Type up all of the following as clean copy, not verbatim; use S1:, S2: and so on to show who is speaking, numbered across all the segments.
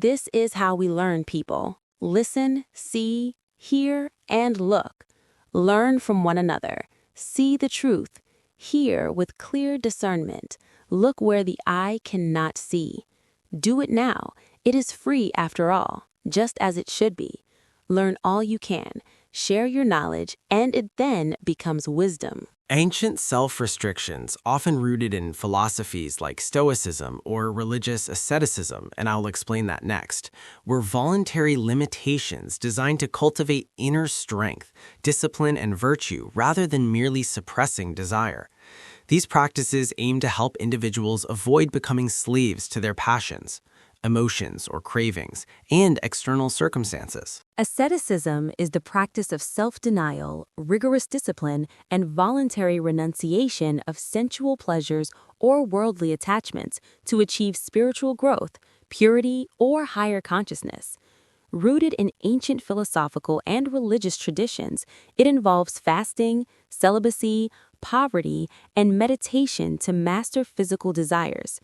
S1: This is how we learn, people. Listen, see, hear, and look. Learn from one another. See the truth. Hear with clear discernment. Look where the eye cannot see. Do it now. It is free after all, just as it should be. Learn all you can. Share your knowledge, and it then becomes wisdom.
S2: Ancient self-restrictions, often rooted in philosophies like Stoicism or religious asceticism, and I'll explain that next, were voluntary limitations designed to cultivate inner strength, discipline, and virtue rather than merely suppressing desire. These practices aim to help individuals avoid becoming slaves to their passions, emotions, or cravings, and external circumstances.
S1: Asceticism is the practice of self-denial, rigorous discipline, and voluntary renunciation of sensual pleasures or worldly attachments to achieve spiritual growth, purity, or higher consciousness. Rooted in ancient philosophical and religious traditions, it involves fasting, celibacy, poverty, and meditation to master physical desires.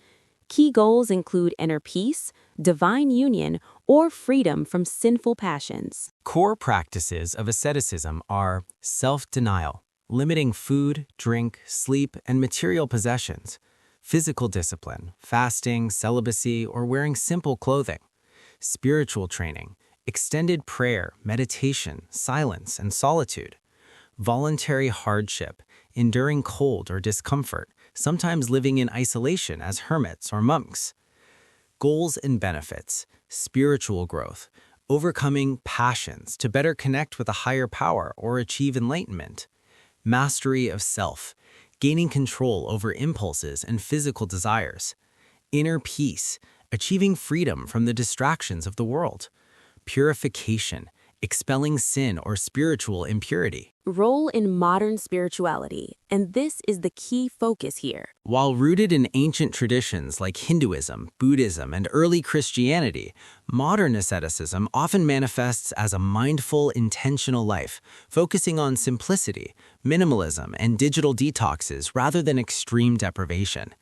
S1: Key goals include inner peace, divine union, or freedom from sinful passions.
S2: Core practices of asceticism are self-denial, limiting food, drink, sleep, and material possessions; physical discipline, fasting, celibacy, or wearing simple clothing; spiritual training, extended prayer, meditation, silence, and solitude; voluntary hardship, enduring cold or discomfort, sometimes living in isolation as hermits or monks; goals and benefits, spiritual growth, overcoming passions to better connect with a higher power or achieve enlightenment; mastery of self, gaining control over impulses and physical desires; inner peace, achieving freedom from the distractions of the world; purification, expelling sin or spiritual impurity.
S1: Role in modern spirituality, and this is the key focus here.
S2: While rooted in ancient traditions like Hinduism, Buddhism, and early Christianity, modern asceticism often manifests as a mindful, intentional life, focusing on simplicity, minimalism, and digital detoxes rather than extreme deprivation.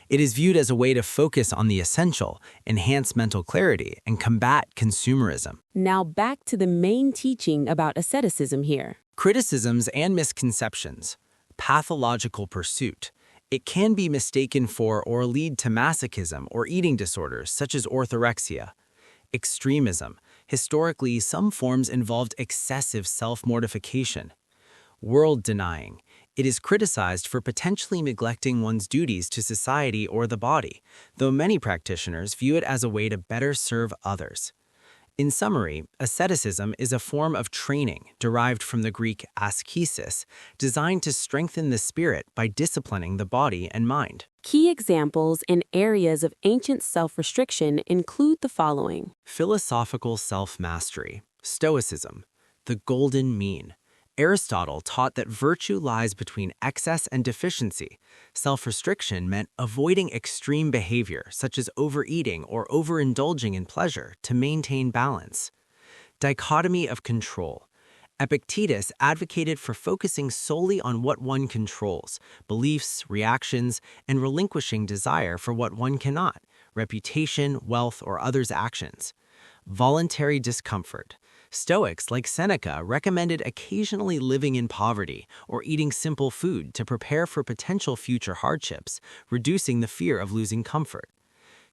S2: It is viewed as a way to focus on the essential, enhance mental clarity, and combat consumerism.
S1: Now back to the main teaching about asceticism here.
S2: Criticisms and misconceptions. Pathological pursuit. It can be mistaken for or lead to masochism or eating disorders such as orthorexia. Extremism. Historically, some forms involved excessive self-mortification. World denying. It is criticized for potentially neglecting one's duties to society or the body, though many practitioners view it as a way to better serve others. In summary, asceticism is a form of training derived from the Greek askesis, designed to strengthen the spirit by disciplining the body and mind.
S1: Key examples in areas of ancient self-restriction include the following.
S2: Philosophical self-mastery, Stoicism, the golden mean. Aristotle taught that virtue lies between excess and deficiency. Self-restriction meant avoiding extreme behavior, such as overeating or overindulging in pleasure, to maintain balance. Dichotomy of control. Epictetus advocated for focusing solely on what one controls, beliefs, reactions, and relinquishing desire for what one cannot, reputation, wealth, or others' actions. Voluntary discomfort. Stoics like Seneca recommended occasionally living in poverty or eating simple food to prepare for potential future hardships, reducing the fear of losing comfort.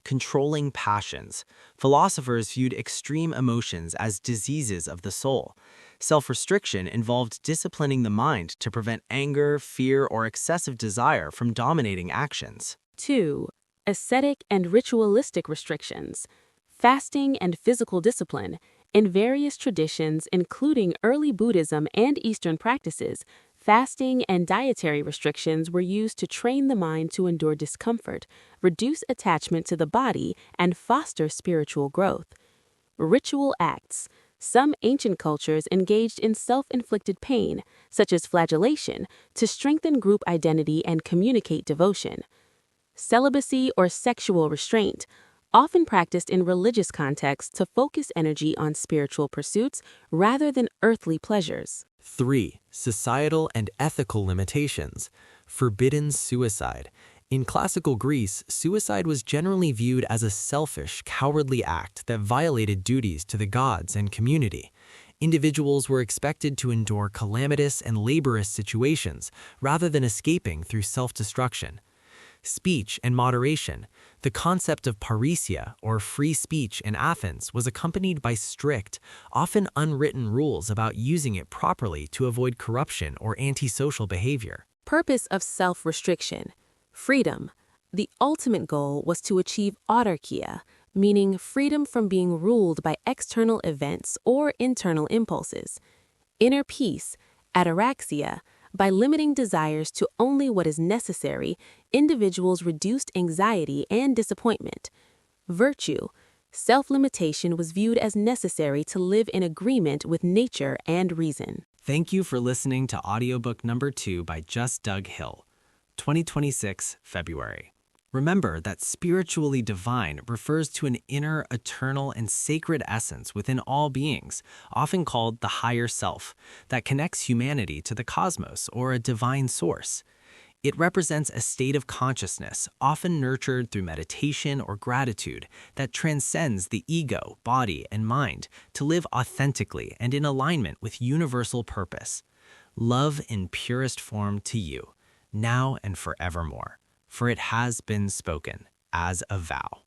S2: Controlling passions. Philosophers viewed extreme emotions as diseases of the soul. Self-restriction involved disciplining the mind to prevent anger, fear, or excessive desire from dominating actions.
S1: 2. Ascetic and ritualistic restrictions. Fasting and physical discipline. In various traditions, including early Buddhism and Eastern practices, fasting and dietary restrictions were used to train the mind to endure discomfort, reduce attachment to the body, and foster spiritual growth. Ritual acts. Some ancient cultures engaged in self-inflicted pain, such as flagellation, to strengthen group identity and communicate devotion. Celibacy or sexual restraint. Often practiced in religious contexts to focus energy on spiritual pursuits rather than earthly pleasures.
S2: 3. Societal and ethical limitations. Forbidden suicide. In classical Greece, suicide was generally viewed as a selfish, cowardly act that violated duties to the gods and community. Individuals were expected to endure calamitous and laborious situations rather than escaping through self-destruction. Speech and moderation. The concept of parrhesia, or free speech in Athens, was accompanied by strict, often unwritten rules about using it properly to avoid corruption or antisocial behavior.
S1: Purpose of self-restriction. Freedom. The ultimate goal was to achieve autarkia, meaning freedom from being ruled by external events or internal impulses. Inner peace. Ataraxia. By limiting desires to only what is necessary, individuals reduced anxiety and disappointment. Virtue. Self-limitation was viewed as necessary to live in agreement with nature and reason.
S2: Thank you for listening to audiobook number 2 by Just Doug Hill, 2026, February. Remember that spiritually divine refers to an inner, eternal, and sacred essence within all beings, often called the higher self, that connects humanity to the cosmos or a divine source. It represents a state of consciousness, often nurtured through meditation or gratitude, that transcends the ego, body, and mind to live authentically and in alignment with universal purpose. Love in purest form to you, now and forevermore, for it has been spoken as a vow.